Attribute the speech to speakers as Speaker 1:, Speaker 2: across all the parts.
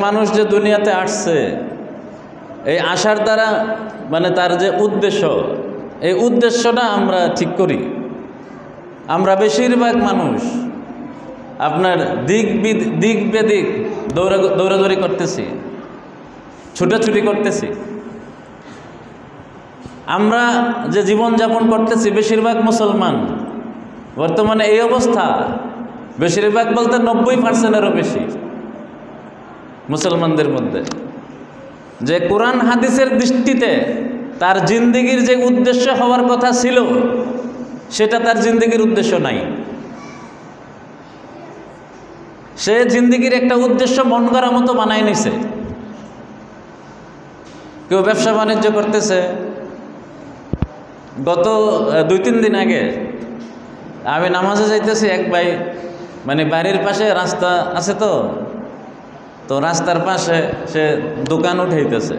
Speaker 1: মানুষ যে দুনিয়াতে আসছে, এই আসার দ্বারা মানে তার যে উদ্দেশ্য, এই উদ্দেশ্যটা আমরা ঠিক করি। আমরা বেশিরভাগ মানুষ আপনার দিক বেদিক দৌড়াদৌড়ি করতেছি, ছুটাছুটি করতেছি। আমরা যে জীবনযাপন করতেছি, বেশিরভাগ মুসলমান বর্তমানে এই অবস্থা, বেশিরভাগ বলতে 90%-এরও বেশি মুসলমানদের মধ্যে, যে কোরআন হাদিসের দৃষ্টিতে তার জিন্দেগির যে উদ্দেশ্য হওয়ার কথা ছিল, সেটা তার জিন্দেগির উদ্দেশ্য নাই। সে জিন্দেগির একটা উদ্দেশ্য মন করা মতো বানায় নিছে। কেউ ব্যবসা বাণিজ্য করতেছে। গত 2-3 দিন আগে আমি নামাজে যাইতেছি, এক ভাই মানে বাড়ির পাশে রাস্তা আছে, তো রাস্তার পাশে সে দোকান উঠাইতেছে।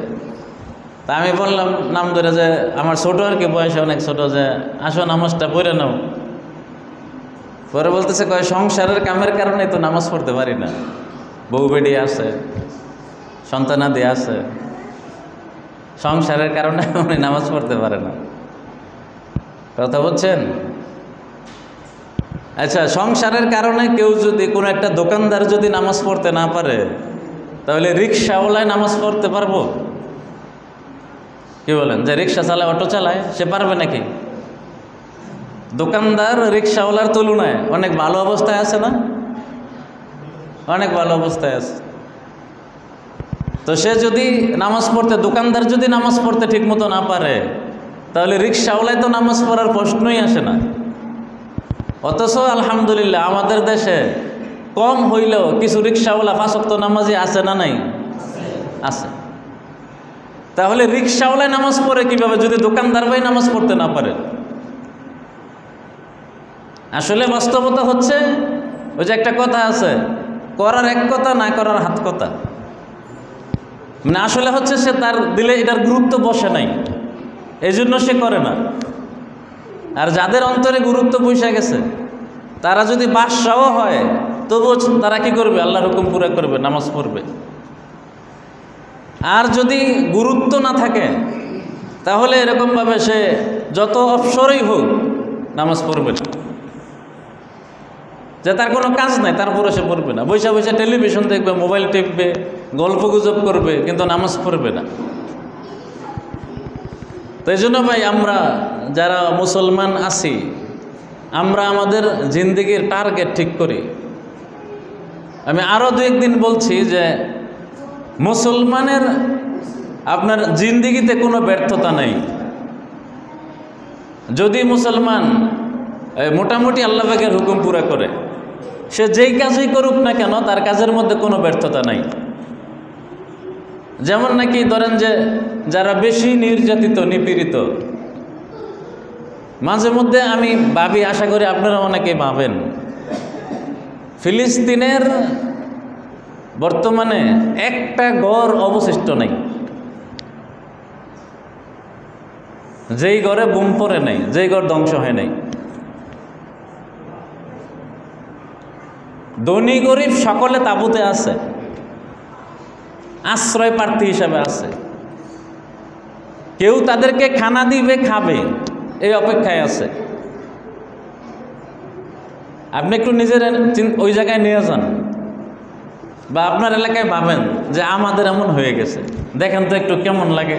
Speaker 1: তা আমি বললাম নাম ধরে, যে আমার ছোট আর কি, বয়সে অনেক ছোট, যে আসো নামাজটা পড়ে নাও। পরে বলতেছে, কয় সংসারের কামের কারণে তো নামাজ পড়তে পারি না, বউ বেডি আছে, সন্তানাদি আছে, সংসারের কারণে উনি নামাজ পড়তে পারে না। কথা বলছেন? আচ্ছা, সংসারের কারণে কেউ যদি, কোনো একটা দোকানদার যদি নামাজ পড়তে না পারে, তাহলে রিক্সাওয়ালায় নামাজ পড়তে পারবো? কি বলেন? যে রিক্সা চালায়, অটো চালায়, সে পারবে নাকি? দোকানদার রিক্সাওয়ালার তুলনায় অনেক ভালো অবস্থায় আছে না? অনেক ভালো অবস্থায় আছে। তো সে যদি নামাজ পড়তে, দোকানদার যদি নামাজ পড়তে ঠিক মতো না পারে, তাহলে রিক্সাওয়ালায় তো নামাজ পড়ার প্রশ্নই আসে না। অথচ আলহামদুলিল্লাহ আমাদের দেশে কম হইলেও কিছু রিক্সাওয়ালা 5 ওয়াক্ত নামাজি আছে না নাই? আছে। তাহলে রিক্সাওয়ালায় নামাজ পড়ে কিভাবে, যদি দোকানদার ভাই নামাজ পড়তে না পারে? আসলে বাস্তবতা হচ্ছে, ওই যে একটা কথা আছে, করার এক কথা, না করার হাত কথা। মানে আসলে হচ্ছে সে, তার দিলে এটার গুরুত্ব বসে নাই, এই জন্য সে করে না। আর যাদের অন্তরে গুরুত্ব বসে গেছে, তারা যদি বাদশাও হয়, তবুও তারা কি করবে? আল্লাহর হুকুম পুরা করবে, নামাজ পড়বে। আর যদি গুরুত্ব না থাকে, তাহলে এরকমভাবে সে যত অবসরই হোক নামাজ পড়বে না। যে তার কোনো কাজ নাই, তারপরে সে পড়বে না। বৈশা বৈশা টেলিভিশন দেখবে, মোবাইল টিপবে, গল্প গুজব করবে, কিন্তু নামাজ পড়বে না। তো এই জন্য ভাই, আমরা যারা মুসলমান আছি, আমরা আমাদের জিন্দেগির টার্গেট ঠিক করি। আমি আরও 2-1 দিন বলছি যে মুসলমানের আপনার জিন্দেগিতে কোনো ব্যর্থতা নেই। যদি মুসলমান মোটামুটি আল্লাহ পাকের হুকুম পুরা করে, সে যেই কাজই করুক না কেন, তার কাজের মধ্যে কোনো ব্যর্থতা নাই। যেমন নাকি ধরেন যে যারা বেশি নির্যাতিত, নিপীড়িত, মাঝে মধ্যে আমি ভাবি, আশা করি আপনারা অনেকে ভাবেন, ফিলিস্তিনের বর্তমানে একটা ঘর অবশিষ্ট নেই, যেই ঘরে বুম পড়ে নাই, যেই ঘর ধ্বংস হয় নাই। ধনী গরিব সকলে তাঁবুতে আছে, আশ্রয় প্রার্থী হিসাবে আছে। কেউ তাদেরকে খানা দিবে, খাবে, এই অপেক্ষায় আছে। আপনি একটু নিজের ওই জায়গায় নিয়ে যান, বা আপনার এলাকায় ভাবেন যে আমাদের এমন হয়ে গেছে, দেখেন তো একটু কেমন লাগে।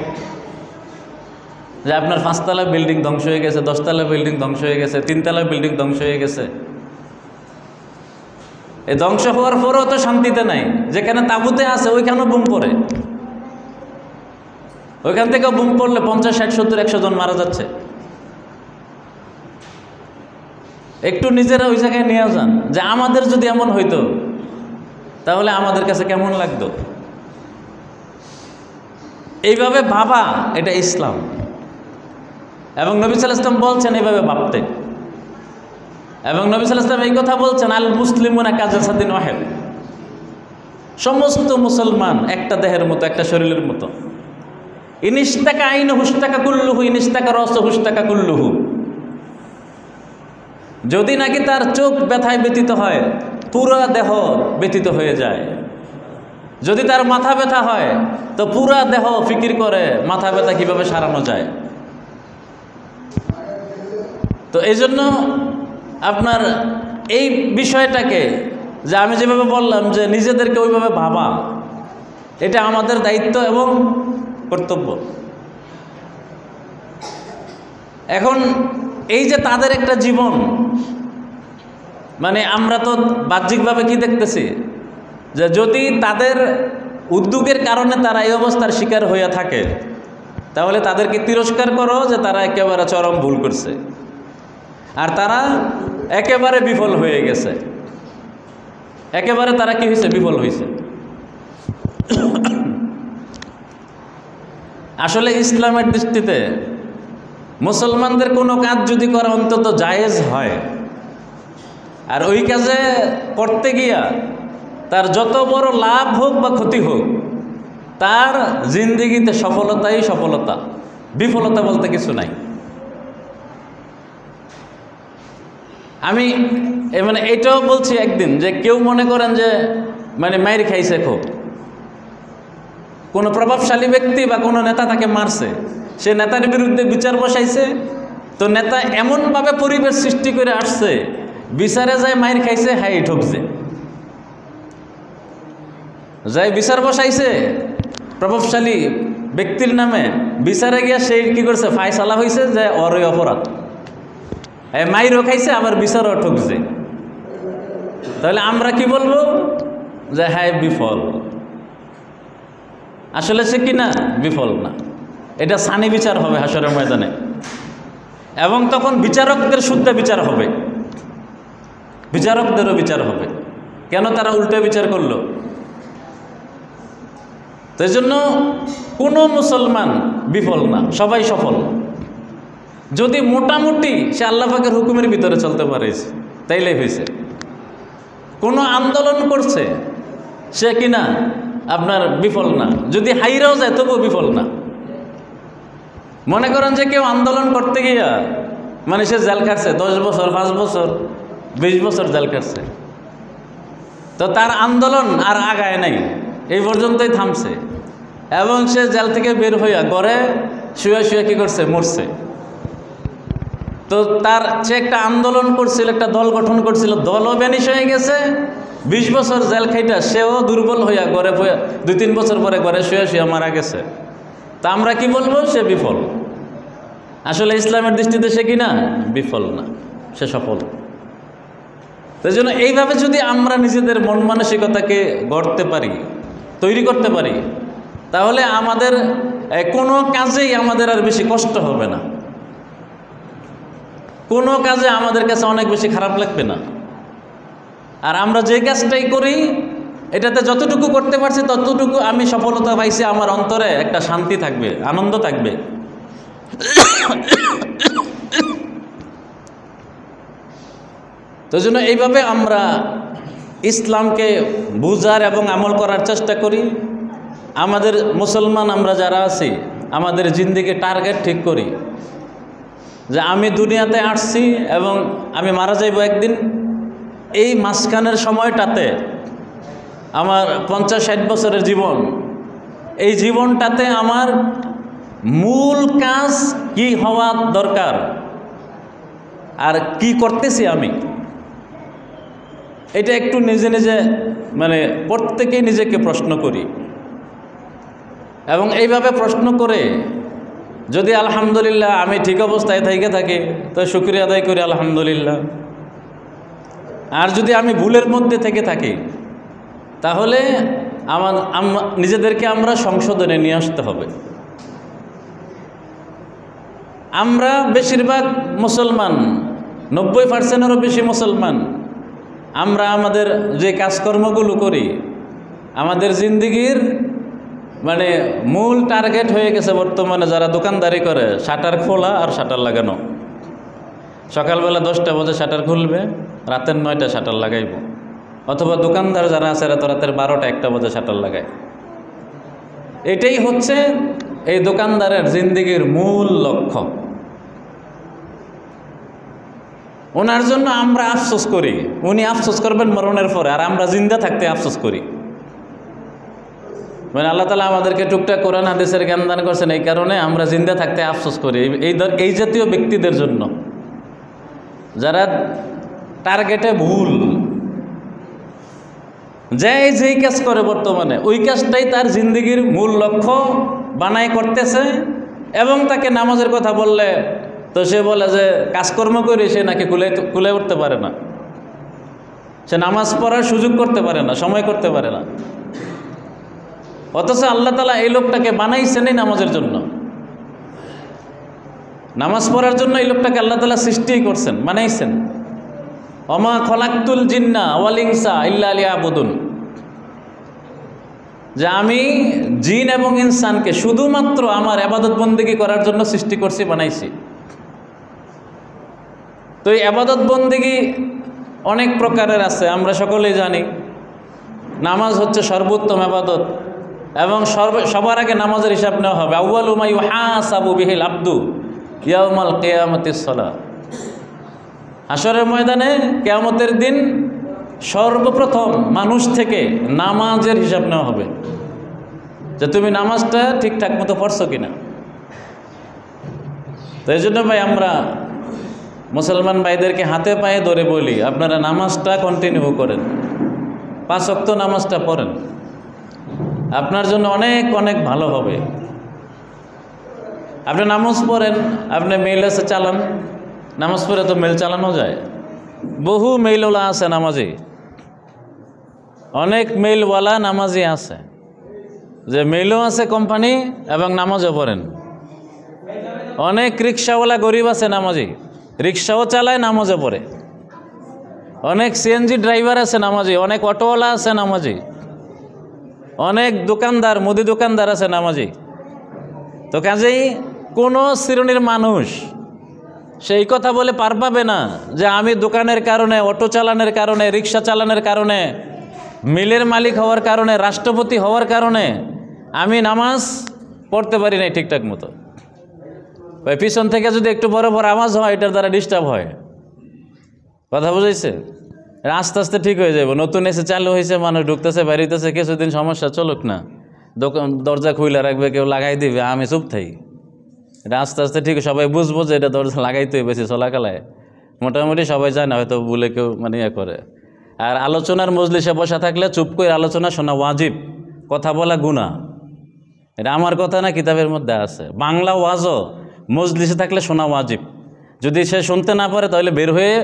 Speaker 1: যে আপনার 5তলা বিল্ডিং ধ্বংস হয়ে গেছে, 10তলা বিল্ডিং ধ্বংস হয়ে গেছে, 3তলা বিল্ডিং ধ্বংস হয়ে গেছে। এই ধ্বংস হওয়ার পরেও তো শান্তিতে নাই। যেখানে তাঁবুতে আছে ওইখানেও বুম পড়ে, ওইখান থেকে বুম পড়লে 50, 60, 70, 100 জন মারা যাচ্ছে। একটু নিজেরা ওই জায়গায় নিয়ে যান, যে আমাদের যদি এমন হইতো, তাহলে আমাদের কাছে কেমন লাগতো। এইভাবে ভাবা, এটা ইসলাম। এবং নবী সাল্লাল্লাহু আলাইহি ওয়াসাল্লাম বলছেন এইভাবে ভাবতে। এবং নবী সাল্লাল্লাহু আলাইহি ওয়াসাল্লাম এই কথা বলছেন, আল মুসলিমুনা কাজাসাদিন ওয়াহিদ, সমস্ত মুসলমান একটা দেহের মতো, একটা শরীরের মতো। ইনিস্তাকা আইনু হুস্তাকা কুল্লুহু, ইনিস্তাকা রস হুস্তাকা কুল্লুহু। যদি নাকি তার চোখ ব্যথায় ব্যতীত হয়, পুরো দেহ ব্যতীত হয়ে যায়। যদি তার মাথা ব্যথা হয় তো পুরা দেহ ফিকির করে মাথা ব্যথা কিভাবে সারানো যায়। তো এই জন্য আপনার এই বিষয়টাকে, যে আমি যেভাবে বললাম যে নিজেদেরকে ওইভাবে ভাবা, এটা আমাদের দায়িত্ব এবং কর্তব্য। এখন এই যে তাদের একটা জীবন, মানে আমরা তো বাহ্যিকভাবে কি দেখতেছি, যে যদি তাদের উদ্যোগের কারণে তারা এই অবস্থার শিকার হইয়া থাকে, তাহলে তাদেরকে তিরস্কার করো যে তারা একেবারে চরম ভুল করছে, আর তারা একেবারে বিফল হয়ে গেছে। একেবারে তারা কি হয়েছে? বিফল হয়েছে। আসলে ইসলামের দৃষ্টিতে মুসলমানদের কোনো কাজ যদি করা অন্তত জায়েজ হয়, আর ওই কাজে করতে গিয়া তার যত বড় লাভ হোক বা ক্ষতি হোক, তার জিন্দিগিতে সফলতাই সফলতা, বিফলতা বলতে কিছু নাই। আমি মানে এটাও বলছি একদিন, যে কেউ মনে করেন যে মানে মাইর খাইছে খুব, কোনো প্রভাবশালী ব্যক্তি বা কোনো নেতা তাকে মারছে, সে নেতার বিরুদ্ধে বিচার বসাইছে, তো নেতা এমনভাবে পরিবেশ সৃষ্টি করে আসছে, বিচারে যায় মাইর খাইছে, হাই ঠকছে, যাই বিচার বসাইছে প্রভাবশালী ব্যক্তির নামে, বিচারে গিয়া সে কি করছে, ফায়সালা হয়েছে যে অরই অপরাধ, মাইরও খাইছে আবার বিচারও ঠকছে। তাহলে আমরা কি বলবো? যে হ্যাঁ বিফল। আসলে সে কি না? বিফল না। এটা সানি বিচার হবে হাসরের ময়দানে, এবং তখন বিচারকদের শুদ্ধ বিচার হবে, বিচারকদেরও বিচার হবে। কেন তারা উল্টো বিচার করলো? তো এই জন্য কোনো মুসলমান বিফল না, সবাই সফল, যদি মোটামুটি সে আল্লাহ পাকের হুকুমের ভিতরে চলতে পারে, তাইলেই হয়েছে। কোনো আন্দোলন করছে সে কিনা আপনার বিফল না, যদি হাইরাও যায় তবুও বিফল না। মনে করেন যে কেউ আন্দোলন করতে গিয়া মানে সে জেল খাটছে 10 বছর, 5 বছর, 20 বছর জেল খাটছে, তো তার আন্দোলন আর আগায় নাই, এই পর্যন্তই থামছে, এবং সে জেল থেকে বের হইয়া ঘরে শুয়ে শুয়ে কি করছে? মরছে। তো তার সে একটা আন্দোলন করছিল, একটা দল গঠন করছিল, দলও ব্যানিশ হয়ে গেছে, 20 বছর জেল খাইটা সেও দুর্বল হইয়া ঘরে 2-3 বছর পরে ঘরে শুয়ে শুয়ে মারা গেছে। তা আমরা কি বলবো? সে বিফল। আসলে ইসলামের দৃষ্টিতে সে কি না? বিফল না, সে সফল। তাই জন্য এইভাবে যদি আমরা নিজেদের মন মানসিকতাকে গড়তে পারি, তৈরি করতে পারি, তাহলে আমাদের কোনো কাজেই আমাদের আর বেশি কষ্ট হবে না, কোনো কাজে আমাদের কাছে অনেক বেশি খারাপ লাগবে না। আর আমরা যে কাজটাই করি, এটাতে যতটুকু করতে পারছি ততটুকু আমি সফলতা পাইছি, আমার অন্তরে একটা শান্তি থাকবে, আনন্দ থাকবে। তো জন্য এইভাবে আমরা ইসলামকে বুঝার এবং আমল করার চেষ্টা করি। আমাদের মুসলমান আমরা যারা আছি, আমাদের জিন্দেগি টার্গেট ঠিক করি যে আমি দুনিয়াতে আসছি এবং আমি মারা যাইব একদিন। এই মাঝখানের সময়টাতে আমার 50-60 বছরের জীবন, এই জীবনটাতে আমার মূল কাজ কি হওয়া দরকার আর কি করতেছি আমি, এটা একটু নিজে নিজে মানে প্রত্যেকেই নিজেকে প্রশ্ন করি। এবং এইভাবে প্রশ্ন করে যদি আলহামদুলিল্লাহ আমি ঠিক অবস্থায় থেকে থাকি তো শুকরিয়া আদায় করি আলহামদুলিল্লাহ। আর যদি আমি ভুলের মধ্যে থেকে থাকি তাহলে নিজেদেরকে আমরা সংশোধনে নিয়ে আসতে হবে। আমরা বেশিরভাগ মুসলমান, 90%-এরও বেশি মুসলমান, আমরা আমাদের যে কাজকর্মগুলো করি, আমাদের জিন্দিগির মানে মূল টার্গেট হয়ে গেছে বর্তমানে যারা দোকানদারি করে, শাটার খোলা আর শাটার লাগানো। সকালবেলা 10টা বাজে শাটার খুলবে, রাতের 9টা শাটার লাগাইব, অথবা দোকানদার যারা আছে রাতের 12টা-1টা বাজে শাটার লাগায়। এটাই হচ্ছে এই দোকানদারের জিন্দিগির মূল লক্ষ্য। ওনার জন্য আমরা আফসোস করি, উনি আফসোস করবেন মরণের পরে, আর আমরা জিন্দা থাকতে আফসোস করি। মানে আল্লাহ তাআলা আমাদেরকে টুকটাক কোরআন হাদিসের জ্ঞান দান করছেন, এই কারণে আমরা জিন্দা থাকতে আফসোস করি এই জাতীয় ব্যক্তিদের জন্য, যারা টার্গেটে ভুল, যেই কাজ করে বর্তমানে ওই কাজটাই তার জিন্দেগির মূল লক্ষ্য বানাই করতেছে, এবং তাকে নামাজের কথা বললে তো সে বলে যে কাজকর্ম করে সে নাকি কুলে উঠতে পারে না, সে নামাজ পড়ার সুযোগ করতে পারে না, সময় করতে পারে না। অথচ আল্লাহ তাআলা এই লোকটাকে বানাইছেনই নামাজের জন্য, নামাজ পড়ার জন্য এই লোকটাকে আল্লাহ তাআলা সৃষ্টি করছেন, বানাইছেন। ওমা খলাকতুল জিন্না ওয়াল ইনসা ইল্লা লিয়াবুদুন, যে আমি জিন এবং ইনসানকে শুধুমাত্র আমার ইবাদত বন্দেগী করার জন্য সৃষ্টি করছি, বানাইছি। তো এই ইবাদত বন্দেগী অনেক প্রকারের আছে, আমরা সকলেই জানি। নামাজ হচ্ছে সর্বোত্তম ইবাদত, এবং সবার আগে নামাজের হিসাব নেওয়া হবে। আউয়ালু মা ইউহাসাবু বিহিল আবদু ইয়াউমাল কিয়ামাতিস সালাহ, হাশরের ময়দানে কিয়ামতের দিন সর্বপ্রথম মানুষ থেকে নামাজের হিসাব নেওয়া হবে, যে তুমি নামাজটা ঠিকঠাক মতো পড়ছো কিনা। তো এই জন্য ভাই আমরা মুসলমান ভাইদেরকে হাতে পায়ে ধরে বলি, আপনারা নামাজটা কন্টিনিউ করেন, 5 ওয়াক্ত নামাজটা পড়েন, আপনার জন্য অনেক অনেক ভালো হবে। আপনি নামাজ পড়েন, আপনি মেইল আছে চালান, নামাজ পড়ে তো মেল চালানো যায়। বহু মেইলওয়ালা আছে নামাজি, অনেক মেইলওয়ালা নামাজি আছে, যে মেইলও আছে কোম্পানি এবং নামাজও পড়েন। অনেক রিক্সাওয়ালা গরিব আছে নামাজি, রিক্সাও চালায়, নামাজও পড়ে। অনেক সিএনজি ড্রাইভার আছে নামাজি, অনেক অটোওয়ালা আছে নামাজি, অনেক দোকানদার, মুদি দোকানদার আছে নামাজি। তো কাজেই কোনো শ্রেণীর মানুষ সেই কথা বলে পার পাবে না যে আমি দোকানের কারণে, অটো চালানোর কারণে, রিক্সা চালানোর কারণে, মিলের মালিক হওয়ার কারণে, রাষ্ট্রপতি হওয়ার কারণে আমি নামাজ পড়তে পারি না ঠিকঠাক মতো। ভাই পিছন থেকে যদি একটু বড় বড় আওয়াজ হয়, এটার দ্বারা ডিস্টার্ব হয়। কথা বুঝাইছে? আস্তে আস্তে ঠিক হয়ে যাবে। নতুন এসে চালু হয়েছে, মানুষ ঢুকতেছে বেরিতেছে, কিছুদিন সমস্যা চলুক না, দোকান দরজা খুলে রাখবে, কেউ লাগাই দিবে, আমি চুপ থাকি। এটা আস্তে আস্তে ঠিক সবাই বুঝবো যে এটা দরজা লাগাইতে বেশি চলাকালায়, মোটামুটি সবাই জানে, হয়তো বলে কেউ মানে ইয়ে করে। আর আলোচনার মজলিসে বসা থাকলে চুপ করে আলোচনা শোনা ওয়াজিব, কথা বলা গুনাহ। এটা আমার কথা না, কিতাবের মধ্যে আছে। বাংলা ওয়াজও মজলিসে থাকলে শোনা ওয়াজিব, যদি সে শুনতে না পারে তাহলে বের হয়ে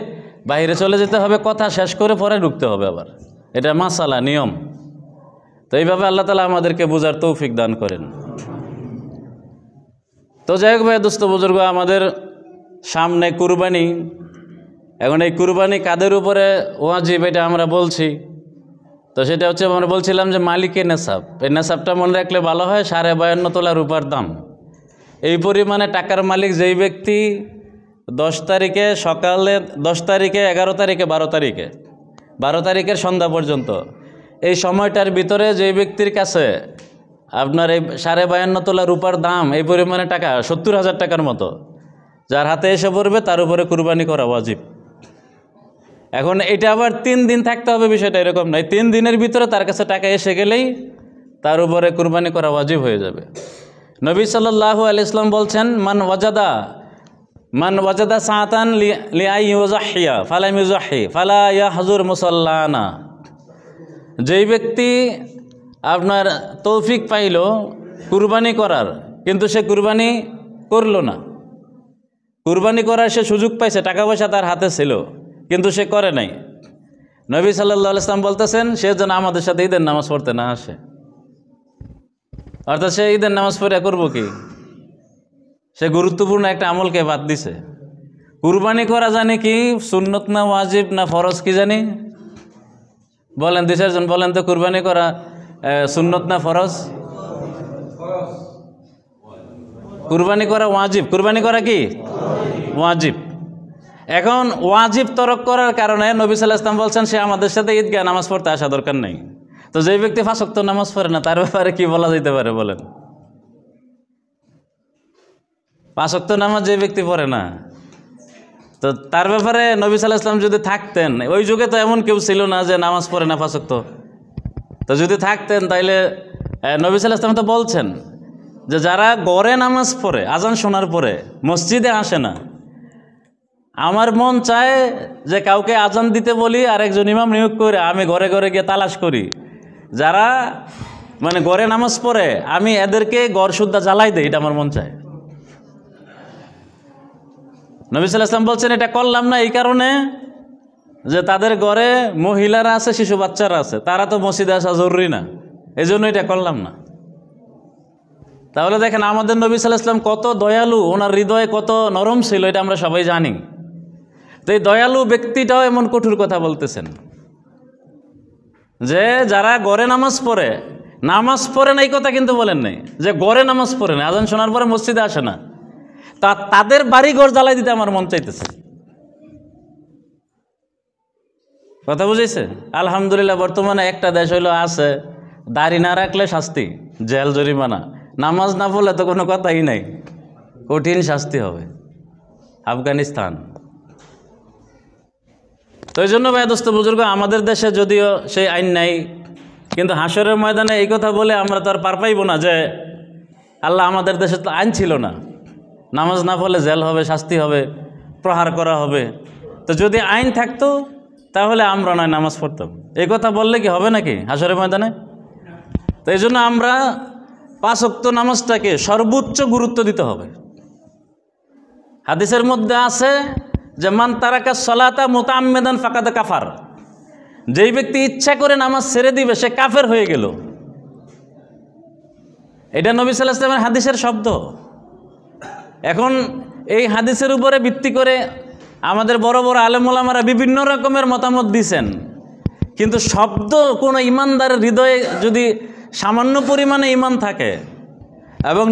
Speaker 1: বাইরে চলে যেতে হবে, কথা শেষ করে পরে ঢুকতে হবে আবার। এটা মাসালা, নিয়ম। তো এইভাবে আল্লাহ তাআলা আমাদেরকে বুঝার তৌফিক দান করেন। তো যাই হোক ভাই, দোস্ত বুজুর্গ, আমাদের সামনে কুরবানি। এখন এই কুরবানি কাদের উপরে ওয়াজিব এটা আমরা বলছি। তো সেটা হচ্ছে, আমরা বলছিলাম যে মালিকের নেশাব, এই নেশাবটা মনে রাখলে ভালো হয়। 52.5 তোলা রূপার দাম। এই পরিমাণে টাকার মালিক যেই ব্যক্তি 10 তারিখে সকালে, 10 তারিখে, 11 তারিখে, 12 তারিখের সন্ধ্যা পর্যন্ত, এই সময়টার ভিতরে যেই ব্যক্তির কাছে আপনার এই 52.5 তোলা রূপার দাম, এই পরিমাণে টাকা 70,000 টাকার মতো যার হাতে এসে পড়বে, তার উপরে কুরবানি করা ওয়াজিব। এখন এটা আবার 3 দিন থাকতে হবে, বিষয়টা এরকম নয়। 3 দিনের ভিতরে তার কাছে টাকা এসে গেলেই তার উপরে কুরবানি করা ওয়াজিব হয়ে যাবে। নবী সাল্লাল্লাহু আলাইহি ওয়াসাল্লাম বলছেন, মান ওয়াজাদা সাআতান লিআই ইউযাহিয়া ফালাম ইউযাহি ফালা ইয়াহজুর মুসাল্লানা। যেই ব্যক্তি আপনার তৌফিক পাইল কুরবানি করার, কিন্তু সে কুরবানি করলো না, কুরবানি করার সে সুযোগ পাইছে, টাকা পয়সা তার হাতে ছিল, কিন্তু সে করে নাই। নবী সাল্লাল্লাহু আলাইহি ওয়াসাল্লাম বলতেছেন, সে যেন আমাদের সাথে ঈদের নামাজ পড়তে না আসে। অর্থাৎ সে ঈদের নামাজ পড়ে করবো কি? সে গুরুত্বপূর্ণ একটা আমলকে বাদ দিছে। কুরবানি করা জানি কি সুন্নত না ওয়াজিব না ফরজ, কি জানি বলেন? 2-4 জন বলেন তো, কুরবানি করা সুন্নত না ফরজ? কুরবানি করা ওয়াজিব। কুরবানি করা কি ওয়াজিব। এখন ওয়াজিব তরক করার কারণে নবী সাল্লাল্লাহু আলাইহি ওয়াসাল্লাম বলছেন, সে আমাদের সাথে ঈদগাহ নামাজ পড়তে আসা দরকার নেই। তো যে ব্যক্তি 5 ওয়াক্ত নামাজ পড়ে না, তার ব্যাপারে কি বলা যেতে পারে বলেন? 5 ওয়াক্ত নামাজ যে ব্যক্তি পড়ে না, তো তার ব্যাপারে নবী সাল্লাল্লাহু আলাইহি ওয়াসাল্লাম যদি থাকতেন, ওই যুগে তো এমন কেউ ছিল না যে নামাজ পড়ে না 5 ওয়াক্ত। তো যদি থাকতেন তাইলে নবী সাল্লাল্লাহু আলাইহি ওয়াসাল্লাম তো বলছেন যে যারা গড়ে নামাজ পড়ে আজান শোনার পরে মসজিদে আসে না, আমার মন চায় যে কাউকে আজান দিতে বলি আর একজন ইমাম নিয়োগ করে আমি ঘরে ঘরে গিয়ে তালাশ করি, যারা মানে গড়ে নামাজ পড়ে আমি এদেরকে গড় শুদ্ধা জ্বালাই দেই, এটা আমার মন চায়। নবী সাল্লাল্লাহু আলাইহি ওয়াসাল্লাম বলছেন এটা করলাম না এই কারণে যে তাদের ঘরে মহিলারা আছে, শিশু বাচ্চারা আছে, তারা তো মসজিদে আসা জরুরি না, এই জন্য এটা করলাম না। তাহলে দেখেন আমাদের নবী সাল্লাল্লাহু আলাইহি ওয়াসাল্লাম কত দয়ালু, ওনার হৃদয় কত নরম ছিল, এটা আমরা সবাই জানি। তো এই দয়ালু ব্যক্তিটাও এমন কঠোর কথা বলতেছেন যে যারা ঘরে নামাজ পড়ে না, এই কথা কিন্তু বলেন নাই যে ঘরে নামাজ পড়ে না, আজান শোনার পরে মসজিদে আসে না, তাদের বাড়ি ঘর জ্বালাই দিতে আমার মন চাইতেছে। কথা বুঝেছে? আলহামদুলিল্লাহ বর্তমানে একটা দেশ হইলো আছে, দাড়ি না রাখলে শাস্তি, জেল জরিমানা, নামাজ না পড়লে তো কোনো কথাই নাই, কঠিন শাস্তি হবে, আফগানিস্তান। তো এই জন্য ভাই দোস্ত বুজুর্গ, আমাদের দেশে যদিও সেই আইন নাই, কিন্তু হাসরের ময়দানে এই কথা বলে আমরা তো আর পার পাইব না যে আল্লাহ আমাদের দেশে তো আইন ছিল না, নামাজ না পড়লে জেল হবে, শাস্তি হবে, প্রহার করা হবে। তো যদি আইন থাকতো তাহলে আমরা নয় নামাজ পড়তাম, এই কথা বললে কি হবে নাকি হাসরের ময়দানে? তো এই জন্য আমরা 5 ওয়াক্ত নামাজটাকে সর্বোচ্চ গুরুত্ব দিতে হবে। হাদিসের মধ্যে আছে যে মান তারাকা সলাতা মুতাআম্মিদান ফাকাদ কাফার, যেই ব্যক্তি ইচ্ছা করে নামাজ ছেড়ে দিবে সে কাফের হয়ে গেল। এটা নবী সাল্লাল্লাহু আলাইহি ওয়াসাল্লামের হাদিসের শব্দ। এখন এই হাদিসের উপরে ভিত্তি করে আমাদের বড় বড় আলেম ওলামারা বিভিন্ন রকমের মতামত দিয়েছেন, কিন্তু শব্দ কোনো ইমানদারের হৃদয়ে যদি সামান্য পরিমাণে ইমান থাকে এবং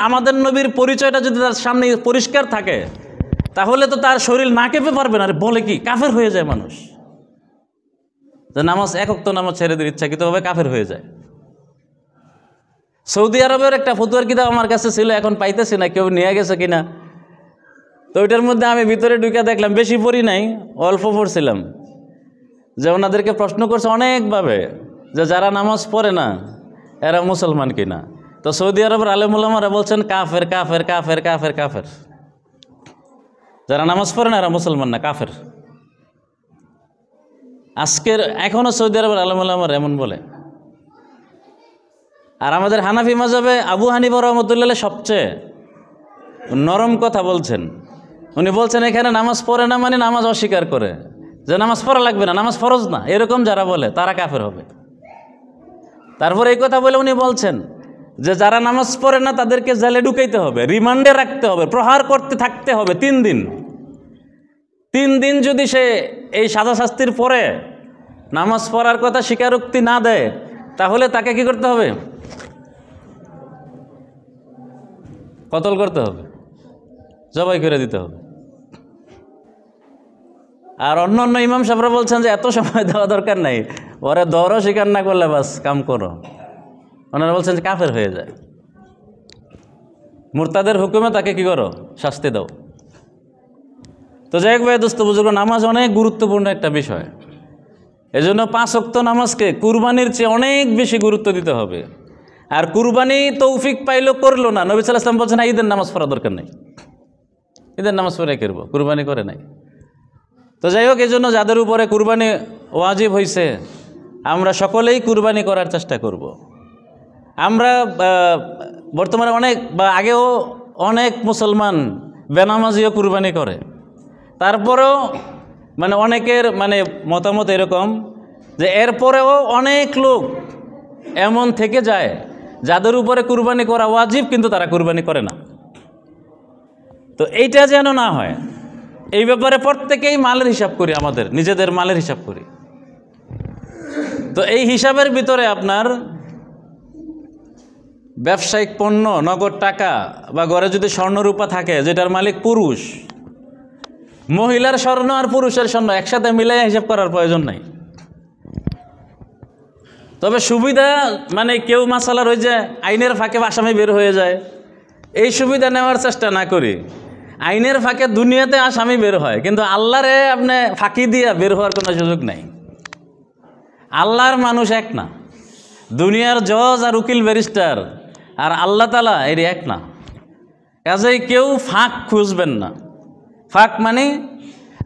Speaker 1: আমাদের নবীর পরিচয়টা যদি তার সামনে পরিষ্কার থাকে, তাহলে তো তার শরীর না কেঁপে পারবে না। বলে কি কাফের হয়ে যায় মানুষ, যে নামাজ 1 ওয়াক্ত নামাজ ছেড়ে দিয়ে ইচ্ছাকৃতভাবে কাফের হয়ে যায়। সৌদি আরবের একটা ফতোয়ার কিতাব আমার কাছে ছিল, এখন পাইতেছি না, কেউ নিয়ে গেছে কিনা। তো ওইটার মধ্যে আমি ভিতরে ঢুকে দেখলাম, বেশি পড়ি নাই, অল্প পড়ছিলাম, যে ওনাদেরকে প্রশ্ন করছে অনেকভাবে যে যারা নামাজ পড়ে না এরা মুসলমান কিনা। তো সৌদি আরবের আলেম ওলামারা বলছেন কাফের কাফের কাফের কাফের কাফের, যারা নামাজ পড়ে না এরা মুসলমান না, কাফের। এখনও সৌদি আরবের আলেম ওলামারা এমন বলে। আর আমাদের হানাফি মাযহাবে আবু হানিফা রাহমাতুল্লাহ সবচেয়ে নরম কথা বলছেন। উনি বলছেন এখানে নামাজ পড়ে না মানে নামাজ অস্বীকার করে, যে নামাজ পড়া লাগবে না, নামাজ ফরজ না, এরকম যারা বলে তারা কাফের হবে। তারপরে এই কথা বলে উনি বলছেন যে যারা নামাজ পড়ে না তাদেরকে জেলে ঢুকাইতে হবে, রিমান্ডে রাখতে হবে, প্রহার করতে থাকতে হবে 3 দিন। 3 দিন যদি সে এই সাজা শাস্তির পরে নামাজ পড়ার কথা স্বীকারোক্তি না দেয়, তাহলে তাকে কি করতে হবে? কতল করতে হবে, জবাই করে দিতে হবে। আর অন্য অন্য ইমাম সাহেবরা বলছেন যে এত সময় দেওয়া দরকার নাই, ওরা দরও স্বীকার না করলে বাস কাম করো। ওনারা বলছেন যে কাফের হয়ে যায়, মুরতাদের হুকুমে তাকে কি করো, শাস্তি দাও। তো যাই হোক ভাই দোস্ত বুজুর্গ, নামাজ অনেক গুরুত্বপূর্ণ একটা বিষয়। এজন্য 5 ওয়াক্ত নামাজকে কুরবানির চেয়ে অনেক বেশি গুরুত্ব দিতে হবে। আর কুরবানি তৌফিক পাইলো করলো না, নবী সাল্লাল্লাহু আলাইহি ওয়াসাল্লাম বলছেন ঈদের নামাজ পড়া দরকার নেই, ঈদের নামাজ পড়ে করবো, কুরবানি করে নাই। তো যাই হোক, এই জন্য যাদের উপরে কুরবানি ওয়াজিব হয়েছে আমরা সকলেই কুরবানি করার চেষ্টা করব। আমরা বর্তমানে আগেও অনেক মুসলমান বেনামাজিও কুরবানি করে, তারপরেও অনেকের মতামত এরকম যে এরপরেও অনেক লোক এমন থেকে যায় যাদের উপরে কুরবানি করা ওয়াজিব কিন্তু তারা কুরবানি করে না। তো এইটা যেন না হয়, এই ব্যাপারে প্রত্যেকেই মালের হিসাব করি, আমাদের নিজেদের মালের হিসাব করি। তো এই হিসাবের ভিতরে আপনার ব্যবসায়িক পণ্য, নগদ টাকা বা ঘরে যদি স্বর্ণরূপা থাকে যেটার মালিক পুরুষ, মহিলার স্বর্ণ আর পুরুষের স্বর্ণ একসাথে মিলাই হিসাব করার প্রয়োজন নাই। তবে সুবিধা কেউ মাসালার হয়ে যায়, আইনের ফাঁকে আসামি বের হয়ে যায়, এই সুবিধা নেওয়ার চেষ্টা না করি। আইনের ফাঁকে দুনিয়াতে আসামি বের হয়, কিন্তু আল্লাহরে আপনি ফাঁকি দিয়ে বের হওয়ার কোনো সুযোগ নাই। আল্লাহর মানুষ এক না, দুনিয়ার জজ আর উকিল ব্যারিস্টার আর আল্লাহ তাআলা এর এক না। কাজেই কেউ ফাঁক খুঁজবেন না। ফাঁক মানে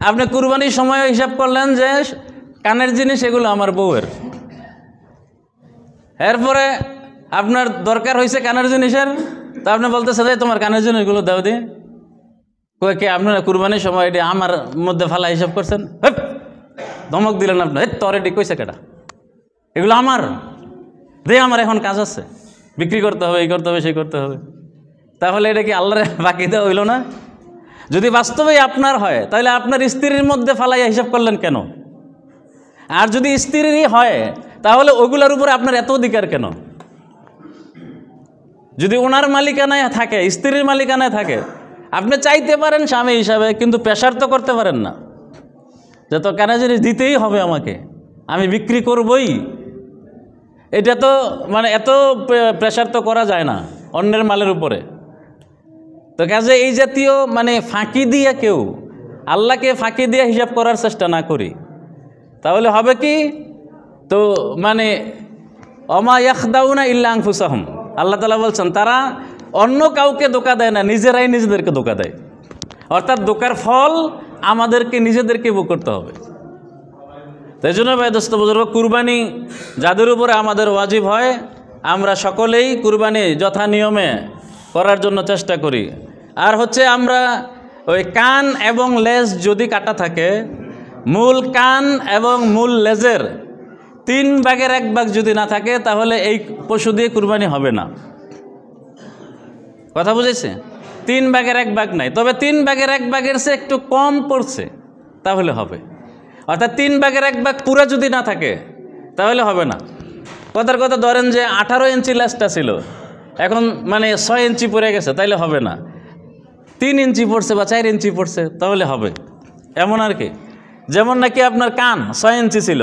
Speaker 1: আপনি কুরবানির সময় হিসাব করলেন যে কানের জিনিস এগুলো আমার বউয়ের, এরপরে আপনার দরকার হয়েছে কানের জিনিসের, তা আপনি বলতেছে যে তোমার কানের জিনিসগুলো দাও দিয়ে কয়ে কে আপনারা কুরবানির সময় এটি আমার মধ্যে ফালা হিসাব করছেন, ধমক দিলেন আপনার, তোর এটি কইছে কেটা, এগুলো আমার দে, আমার এখন কাজ আছে, বিক্রি করতে হবে, এই করতে হবে, সেই করতে হবে। তাহলে এটা কি আল্লাহর বাকি দেওয়া হইল না? যদি বাস্তবেই আপনার হয় তাহলে আপনার স্ত্রীর মধ্যে ফালাইয়া হিসাব করলেন কেন? আর যদি স্ত্রীরই হয় তাহলে ওগুলোর উপরে আপনার এত অধিকার কেন? যদি ওনার মালিকানায় থাকে, স্ত্রীর মালিকানায় থাকে, আপনি চাইতে পারেন স্বামী হিসাবে, কিন্তু প্রেশার তো করতে পারেন না যে তো কেন জিনিস দিতেই হবে আমাকে, আমি বিক্রি করবই। এটা তো মানে এত প্রেশার তো করা যায় না অন্যের মালের উপরে। তো কাজে এই জাতীয় মানে ফাঁকি দিয়ে কেউ আল্লাহকে ফাঁকি দিয়ে হিসাব করার চেষ্টা না করি, তাহলে হবে কি? তো মানে অমা ইয়াখদাউনা ইল্লা আনফুসাহুম, আল্লাহ তাআলা বলছেন তারা অন্য কাউকে ধোঁকা দেয় না, নিজেরাই নিজেদেরকে ধোঁকা দেয়। অর্থাৎ ধোঁকার ফল আমাদেরকে নিজেদেরকে ভোগ করতে হবে। তাই জন্য ভাই দোস্ত বুজুর্গ, কুরবানি যাদের উপরে আমাদের ওয়াজিব হয়, আমরা সকলেই কুরবানি যথা নিয়মে করার জন্য চেষ্টা করি। আর হচ্ছে আমরা ওই কান এবং লেজ যদি কাটা থাকে, মূল কান এবং মূল লেজের 3 ভাগের 1 ভাগ যদি না থাকে, তাহলে এই পশু দিয়ে কুরবানি হবে না। কথা বুঝেছে? 3 ভাগের 1 ভাগ নাই, তবে 3 ভাগের 1 ভাগের চেয়ে একটু কম পড়ছে তাহলে হবে। অর্থাৎ 3 ভাগের 1 ভাগ পুরো যদি না থাকে তাহলে হবে না। কথার কথা ধরেন যে 18 ইঞ্চি লেজটা ছিল, এখন মানে 6 ইঞ্চি পড়ে গেছে, তাইলে হবে না। 3 ইঞ্চি পড়ছে বা 4 ইঞ্চি পড়ছে তাহলে হবে, এমন আর কি। যেমন নাকি আপনার কান 6 ইঞ্চি ছিল,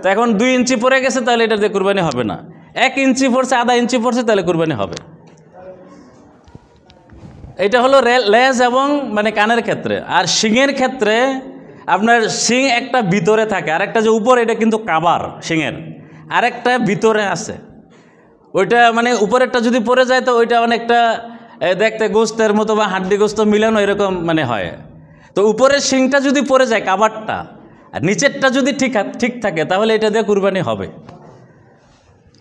Speaker 1: তো এখন 2 ইঞ্চি পড়ে গেছে, তাহলে এটা দিয়ে কুরবানি হবে না। 1 ইঞ্চি পড়ছে, আধা ইঞ্চি পড়ছে, তাহলে কুরবানি হবে। এটা হলো লেজ এবং মানে কানের ক্ষেত্রে। আর শিংয়ের ক্ষেত্রে আপনার শিং একটা ভিতরে থাকে, আর একটা যে উপরে, এটা কিন্তু কাবার শিংয়ের, আর একটা ভিতরে আছে। ওইটা মানে উপরেরটা যদি পড়ে যায় তো ওইটা অনেকটা দেখতে গোস্তের মতো বা হাড্ডি গোস্ত মিলানো এরকম মানে হয়। তো উপরের শিংটা যদি পড়ে যায় কাবারটা, আর নিচেরটা যদি ঠিক থাকে, তাহলে এটা দিয়ে কুরবানি হবে।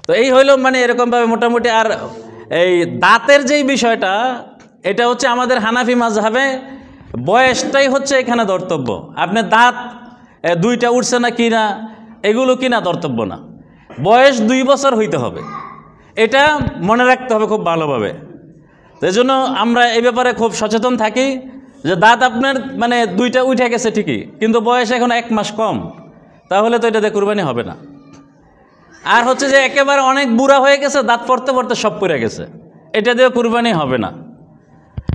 Speaker 1: তো এই হইল মানে এরকমভাবে মোটামুটি। আর এই দাঁতের যেই বিষয়টা, এটা হচ্ছে আমাদের হানাফি মাযহাবে বয়সটাই হচ্ছে এখানে ধর্তব্য। আপনি দাঁত 2টা উঠছে না কি না, এগুলো কি না ধর্তব্য না, বয়স 2 বছর হইতে হবে, এটা মনে রাখতে হবে খুব ভালোভাবে। এই জন্য আমরা এই ব্যাপারে খুব সচেতন থাকি যে দাঁত আপনার মানে 2টা উঠে গেছে ঠিকই, কিন্তু বয়স এখন 1 মাস কম, তাহলে তো এটাতে কুরবানি হবে না। আর হচ্ছে যে একেবারে অনেক বুড়া হয়ে গেছে, দাঁত পড়তে পড়তে সব পড়ে গেছে, এটা দিয়ে কুরবানি হবে না।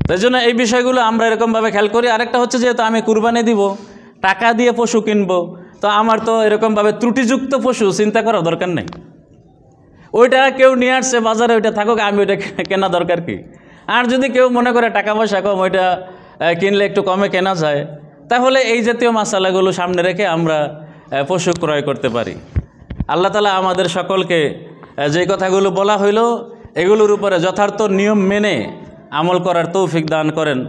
Speaker 1: তাই জন্য এই বিষয়গুলো আমরা এরকমভাবে খেয়াল করি। আরেকটা হচ্ছে যেহেতু আমি কুরবানি দিব, টাকা দিয়ে পশু কিনবো, তো আমার তো এরকমভাবে ত্রুটিযুক্ত পশু চিন্তা করার দরকার নেই। ওইটা কেউ নিয়ে আসছে বাজারে, ওইটা থাকুক, আমি ওইটা কেনা দরকার কি? আর যদি কেউ মনে করে টাকা পয়সা কম, ওইটা কিনলে একটু কমে কেনা যায়, তাহলে এই জাতীয় মাসালাগুলো সামনে রেখে আমরা পশু ক্রয় করতে পারি। আল্লাহ তাআলা আমাদের সকলকে যে কথাগুলো বলা হইল এগুলোর উপরে যথার্থ নিয়ম মেনে আমল করার তৌফিক দান করেন।